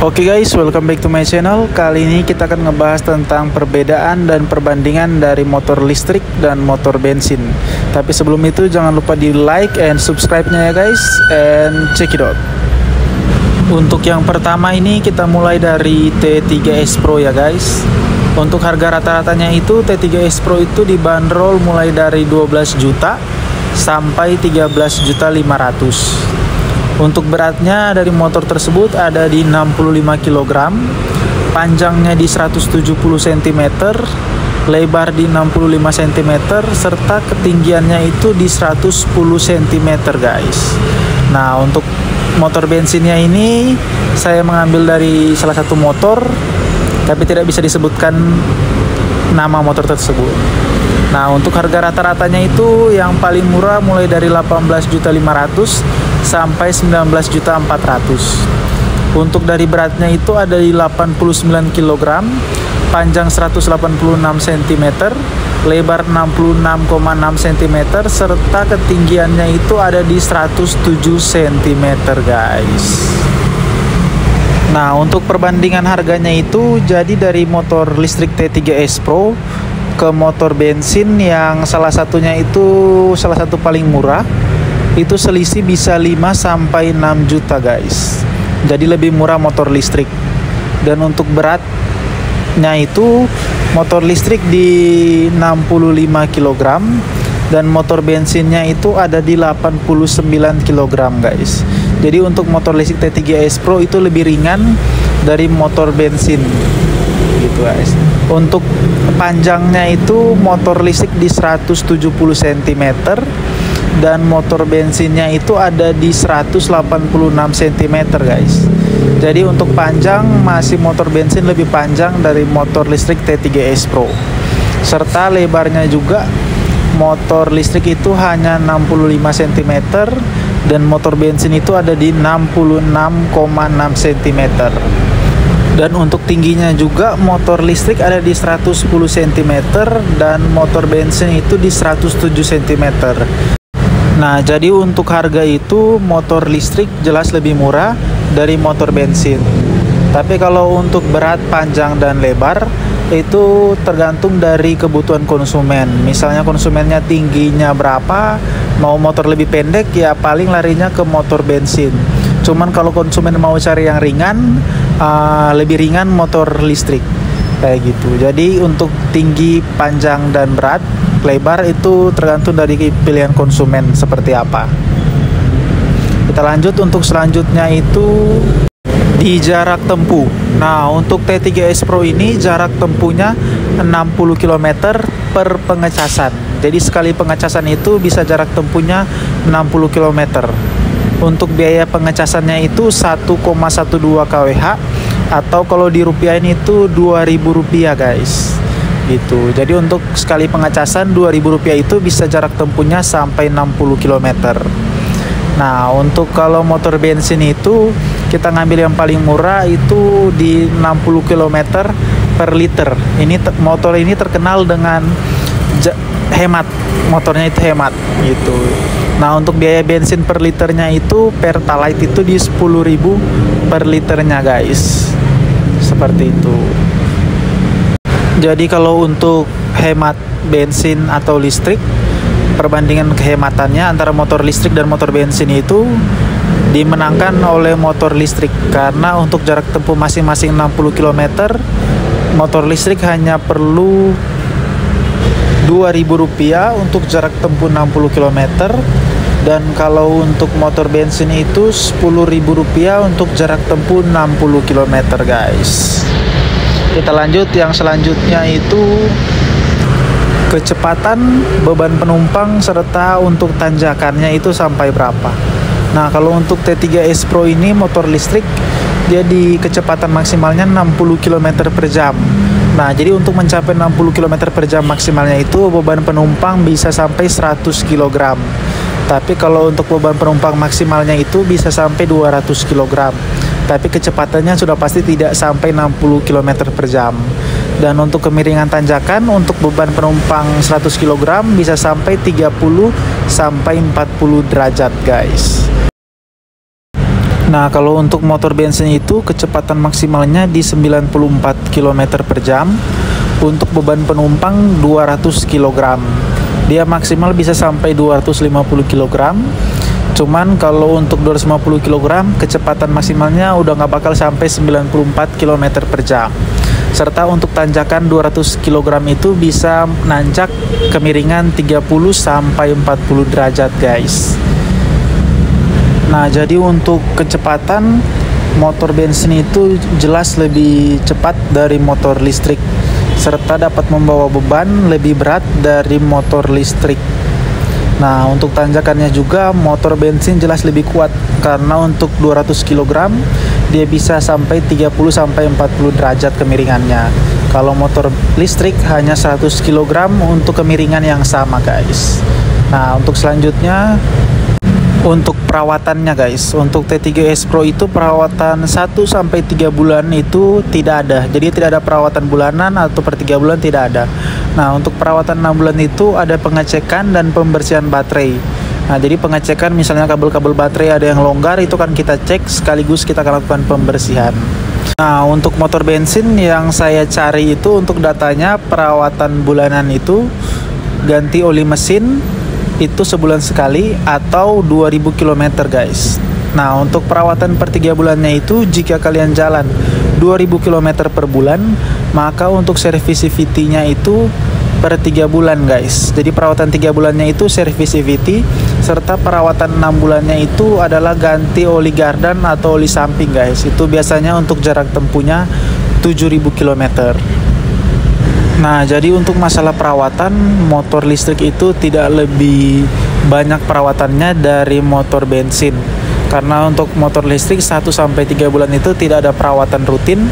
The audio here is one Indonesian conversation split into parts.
Oke guys, welcome back to my channel. Kali ini kita akan ngebahas tentang perbedaan dan perbandingan dari motor listrik dan motor bensin. Tapi sebelum itu jangan lupa di like and subscribe-nya ya guys, and check it out. Untuk yang pertama ini kita mulai dari T3S Pro ya guys. Untuk harga rata-ratanya itu T3S Pro itu dibanderol mulai dari 12 juta sampai 13.500.000. Untuk beratnya dari motor tersebut ada di 65 kg, panjangnya di 170 cm, lebar di 65 cm, serta ketinggiannya itu di 110 cm guys. Nah, untuk motor bensinnya ini saya mengambil dari salah satu motor, tapi tidak bisa disebutkan nama motor tersebut. Nah, untuk harga rata-ratanya itu yang paling murah mulai dari 18.500.000 sampai 19.400.000. Untuk dari beratnya itu ada di 89 kg, panjang 186 cm, lebar 66,6 cm, serta ketinggiannya itu ada di 107 cm guys. Nah, untuk perbandingan harganya itu jadi dari motor listrik T3S Pro ke motor bensin yang salah satu paling murah itu selisih bisa 5 sampai 6 juta guys. Jadi lebih murah motor listrik. Dan untuk beratnya itu motor listrik di 65 kg dan motor bensinnya itu ada di 89 kg guys. Jadi untuk motor listrik T3S Pro itu lebih ringan dari motor bensin gitu guys. Untuk panjangnya itu motor listrik di 170 cm dan motor bensinnya itu ada di 186 cm guys. Jadi untuk panjang masih motor bensin lebih panjang dari motor listrik T3S Pro. Serta lebarnya juga motor listrik itu hanya 65 cm dan motor bensin itu ada di 66,6 cm. Dan untuk tingginya juga motor listrik ada di 110 cm dan motor bensin itu di 107 cm. Nah, jadi untuk harga itu motor listrik jelas lebih murah dari motor bensin. Tapi kalau untuk berat, panjang, dan lebar itu tergantung dari kebutuhan konsumen. Misalnya konsumennya tingginya berapa, mau motor lebih pendek ya paling larinya ke motor bensin. Cuman kalau konsumen mau cari yang ringan, lebih ringan motor listrik kayak gitu. Jadi untuk tinggi, panjang, dan berat, lebar itu tergantung dari pilihan konsumen seperti apa. Kita lanjut untuk selanjutnya itu di jarak tempuh. Nah, untuk T3S Pro ini jarak tempuhnya 60 km per pengecasan. Jadi sekali pengecasan itu bisa jarak tempuhnya 60 km. Untuk biaya pengecasannya itu 1,12 kWh atau kalau dirupiahin itu Rp2.000 guys. Gitu. Jadi untuk sekali pengecasan Rp2.000 itu bisa jarak tempuhnya sampai 60 km. Nah, untuk kalau motor bensin itu kita ngambil yang paling murah itu di 60 km per liter. Ini motor ini terkenal dengan hemat. Motornya itu hemat gitu. Nah, untuk biaya bensin per liternya itu Pertalite itu di 10.000 per liternya guys. Seperti itu. Jadi kalau untuk hemat bensin atau listrik, perbandingan kehematannya antara motor listrik dan motor bensin itu dimenangkan oleh motor listrik karena untuk jarak tempuh masing-masing 60 km, motor listrik hanya perlu Rp2.000 untuk jarak tempuh 60 km dan kalau untuk motor bensin itu Rp10.000 untuk jarak tempuh 60 km guys. Kita lanjut yang selanjutnya itu kecepatan, beban penumpang, serta untuk tanjakannya itu sampai berapa. Nah, kalau untuk T3S Pro ini motor listrik dia di kecepatan maksimalnya 60 km per jam. Nah, jadi untuk mencapai 60 km per jam maksimalnya itu beban penumpang bisa sampai 100 kg. Tapi kalau untuk beban penumpang maksimalnya itu bisa sampai 200 kg. Tapi kecepatannya sudah pasti tidak sampai 60 km per jam. Dan untuk kemiringan tanjakan untuk beban penumpang 100 kg bisa sampai 30 sampai 40 derajat guys. Nah, kalau untuk motor bensin itu kecepatan maksimalnya di 94 km per jam. Untuk beban penumpang 200 kg. Dia maksimal bisa sampai 250 kg. Cuman kalau untuk 250 kg, kecepatan maksimalnya udah nggak bakal sampai 94 km per jam. Serta untuk tanjakan 200 kg itu bisa nanjak kemiringan 30 sampai 40 derajat, guys. Nah, jadi untuk kecepatan motor bensin itu jelas lebih cepat dari motor listrik, serta dapat membawa beban lebih berat dari motor listrik. Nah, untuk tanjakannya juga motor bensin jelas lebih kuat, karena untuk 200 kg dia bisa sampai 30 sampai 40 derajat kemiringannya. Kalau motor listrik hanya 100 kg untuk kemiringan yang sama, guys. Nah, untuk selanjutnya untuk perawatannya, guys. Untuk T3S Pro itu perawatan 1 sampai 3 bulan itu tidak ada. Jadi tidak ada perawatan bulanan atau per 3 bulan, tidak ada. Nah, untuk perawatan 6 bulan itu ada pengecekan dan pembersihan baterai. Nah, jadi pengecekan misalnya kabel-kabel baterai ada yang longgar, itu kan kita cek sekaligus kita akan lakukan pembersihan. Nah, untuk motor bensin yang saya cari itu untuk datanya perawatan bulanan itu ganti oli mesin itu sebulan sekali atau 2000 km, guys. Nah, untuk perawatan per 3 bulannya itu jika kalian jalan 2000 km per bulan, maka untuk servis CVT-nya itu per 3 bulan, guys. Jadi perawatan 3 bulannya itu servis CVT, serta perawatan 6 bulannya itu adalah ganti oli gardan atau oli samping, guys. Itu biasanya untuk jarak tempuhnya 7000 km. Nah, jadi untuk masalah perawatan, motor listrik itu tidak lebih banyak perawatannya dari motor bensin. Karena untuk motor listrik 1 sampai 3 bulan itu tidak ada perawatan rutin.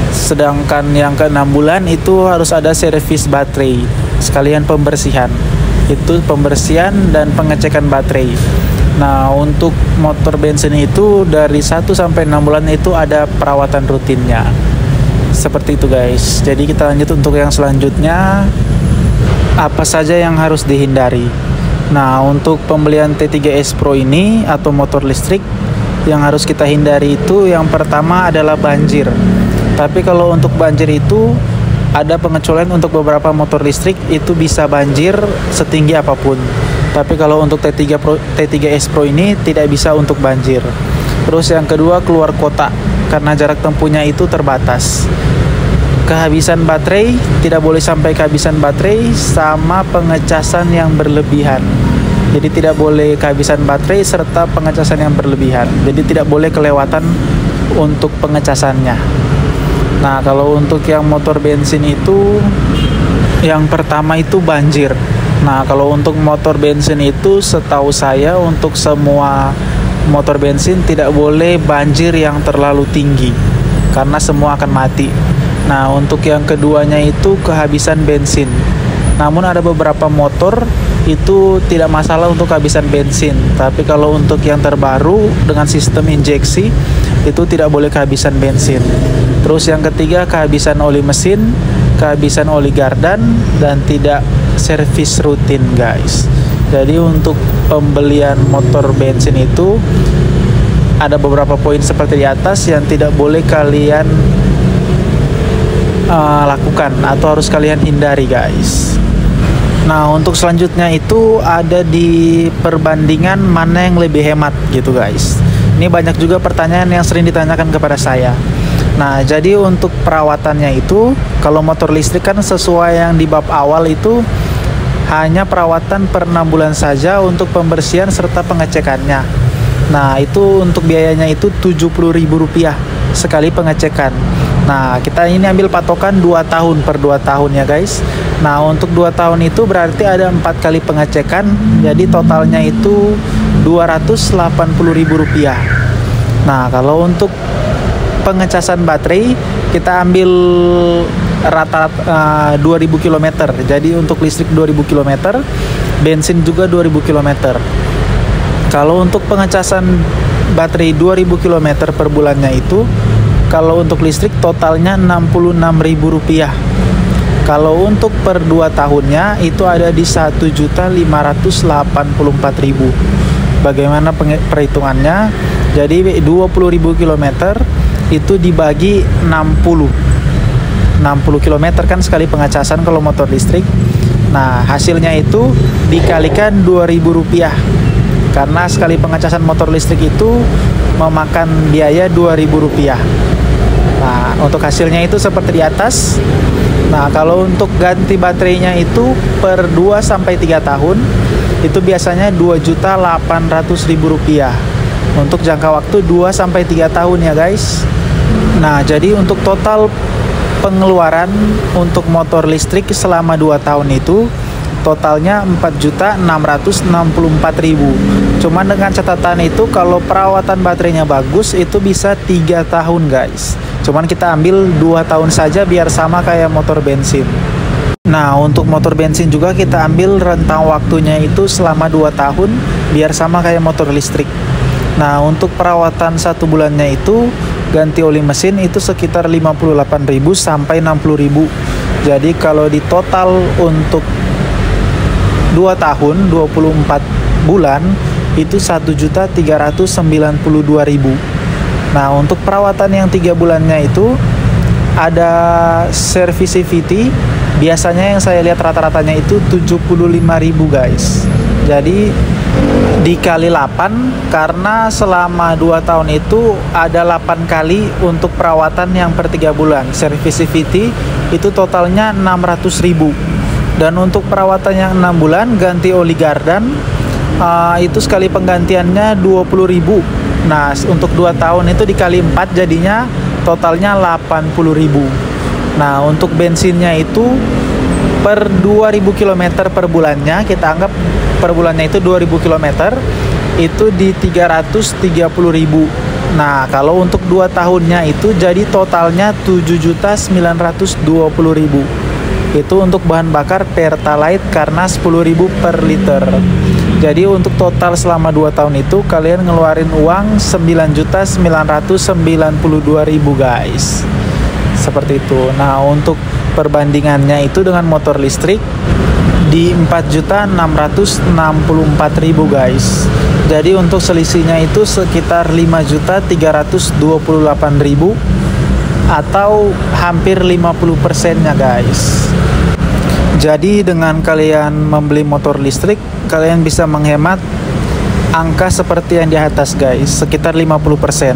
Sedangkan yang ke 6 bulan itu harus ada servis baterai, sekalian pembersihan. Itu pembersihan dan pengecekan baterai. Nah, untuk motor bensin itu dari 1 sampai 6 bulan itu ada perawatan rutinnya. Seperti itu, guys. Jadi kita lanjut untuk yang selanjutnya, apa saja yang harus dihindari. Nah, untuk pembelian T3S Pro ini atau motor listrik, yang harus kita hindari itu yang pertama adalah banjir. Tapi kalau untuk banjir itu ada pengecualian, untuk beberapa motor listrik itu bisa banjir setinggi apapun. Tapi kalau untuk T3S Pro ini tidak bisa untuk banjir. Terus yang kedua, keluar kota, karena jarak tempuhnya itu terbatas. Kehabisan baterai, tidak boleh sampai kehabisan baterai, sama pengecasan yang berlebihan. Jadi tidak boleh kehabisan baterai serta pengecasan yang berlebihan. Jadi tidak boleh kelewatan untuk pengecasannya. Nah, kalau untuk yang motor bensin itu yang pertama itu banjir. Nah, kalau untuk motor bensin itu setahu saya untuk semua motor bensin tidak boleh banjir yang terlalu tinggi, karena semua akan mati. Nah, untuk yang keduanya itu kehabisan bensin. Namun ada beberapa motor itu tidak masalah untuk kehabisan bensin. Tapi kalau untuk yang terbaru dengan sistem injeksi itu tidak boleh kehabisan bensin. Terus yang ketiga, kehabisan oli mesin, kehabisan oli gardan, dan tidak servis rutin, guys. Jadi untuk pembelian motor bensin itu ada beberapa poin seperti di atas yang tidak boleh kalian lakukan atau harus kalian hindari, guys. Nah, untuk selanjutnya itu ada di perbandingan mana yang lebih hemat gitu, guys. Ini banyak juga pertanyaan yang sering ditanyakan kepada saya. Nah, jadi untuk perawatannya itu kalau motor listrik kan sesuai yang di bab awal itu hanya perawatan per 6 bulan saja untuk pembersihan serta pengecekannya. Nah, itu untuk biayanya itu Rp70.000 sekali pengecekan. Nah, kita ini ambil patokan 2 tahun per 2 tahun ya, guys. Nah, untuk 2 tahun itu berarti ada 4 kali pengecekan. Jadi totalnya itu Rp280.000. Nah, kalau untuk pengecasan baterai kita ambil rata-rata 2000 km. Jadi untuk listrik 2000 km, bensin juga 2000 km. Kalau untuk pengecasan baterai 2000 km per bulannya itu, kalau untuk listrik totalnya Rp66.000. Kalau untuk per 2 tahunnya itu ada di Rp1.584.000. Bagaimana perhitungannya? Jadi 20.000 km itu dibagi 60 km kan sekali pengacasan kalau motor listrik. Nah, hasilnya itu dikalikan Rp2.000 karena sekali pengacasan motor listrik itu memakan biaya Rp2.000. Nah, untuk hasilnya itu seperti di atas. Nah, kalau untuk ganti baterainya itu per 2-3 tahun itu biasanya Rp2.800.000 untuk jangka waktu 2-3 tahun ya guys. Nah, jadi untuk total pengeluaran untuk motor listrik selama 2 tahun itu totalnya Rp4.664.000. Cuman dengan catatan itu kalau perawatan baterainya bagus itu bisa 3 tahun guys. Cuman kita ambil 2 tahun saja biar sama kayak motor bensin. Nah, untuk motor bensin juga kita ambil rentang waktunya itu selama 2 tahun biar sama kayak motor listrik. Nah, untuk perawatan 1 bulannya itu ganti oli mesin itu sekitar 58.000 sampai 60.000. Jadi kalau di total untuk 2 tahun 24 bulan itu 1.392.000. Nah, untuk perawatan yang 3 bulannya itu ada service CVT. Biasanya yang saya lihat rata-ratanya itu 75.000 guys. Jadi dikali 8 karena selama 2 tahun itu ada 8 kali untuk perawatan yang per 3 bulan. Service CVT itu totalnya 600.000. Dan untuk perawatan yang 6 bulan ganti oli gardan itu sekali penggantiannya 20.000. Nah, untuk 2 tahun itu dikali 4 jadinya totalnya 80.000. Nah, untuk bensinnya itu per 2.000 km per bulannya, kita anggap per bulannya itu 2.000 km, itu di 330.000. Nah, kalau untuk 2 tahunnya itu jadi totalnya 7.920.000. Itu untuk bahan bakar Pertalite karena 10.000 per liter. Jadi untuk total selama 2 tahun itu kalian ngeluarin uang 9.992.000 guys. Seperti itu. Nah, untuk perbandingannya itu dengan motor listrik di 4.664.000 guys. Jadi untuk selisihnya itu sekitar 5.328.000 atau hampir 50%-nya guys. Jadi dengan kalian membeli motor listrik, kalian bisa menghemat angka seperti yang di atas guys, sekitar 50%.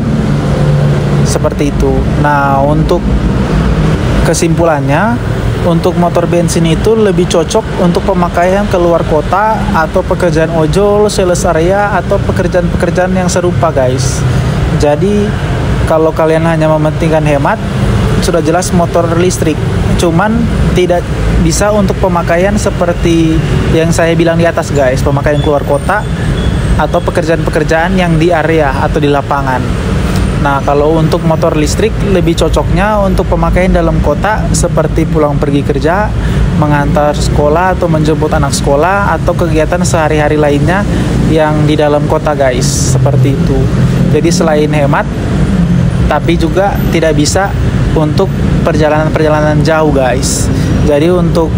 Seperti itu. Nah, untuk kesimpulannya, untuk motor bensin itu lebih cocok untuk pemakaian keluar kota atau pekerjaan ojol, sales area, atau pekerjaan-pekerjaan yang serupa guys. Jadi kalau kalian hanya mementingkan hemat, sudah jelas motor listrik. Cuman tidak bisa untuk pemakaian seperti yang saya bilang di atas guys, pemakaian keluar kota atau pekerjaan-pekerjaan yang di area atau di lapangan. Nah, kalau untuk motor listrik lebih cocoknya untuk pemakaian dalam kota seperti pulang pergi kerja, mengantar sekolah atau menjemput anak sekolah, atau kegiatan sehari-hari lainnya yang di dalam kota guys, seperti itu. Jadi selain hemat, tapi juga tidak bisa untuk perjalanan-perjalanan jauh guys. Jadi untuk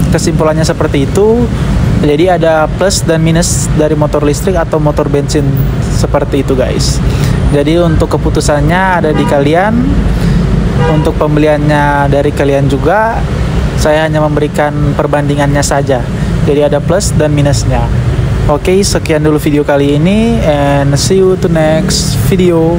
kesimpulannya seperti itu. Jadi ada plus dan minus dari motor listrik atau motor bensin, seperti itu guys. Jadi untuk keputusannya ada di kalian. Untuk pembeliannya dari kalian juga. Saya hanya memberikan perbandingannya saja. Jadi ada plus dan minusnya. Oke, sekian dulu video kali ini, and see you to next video.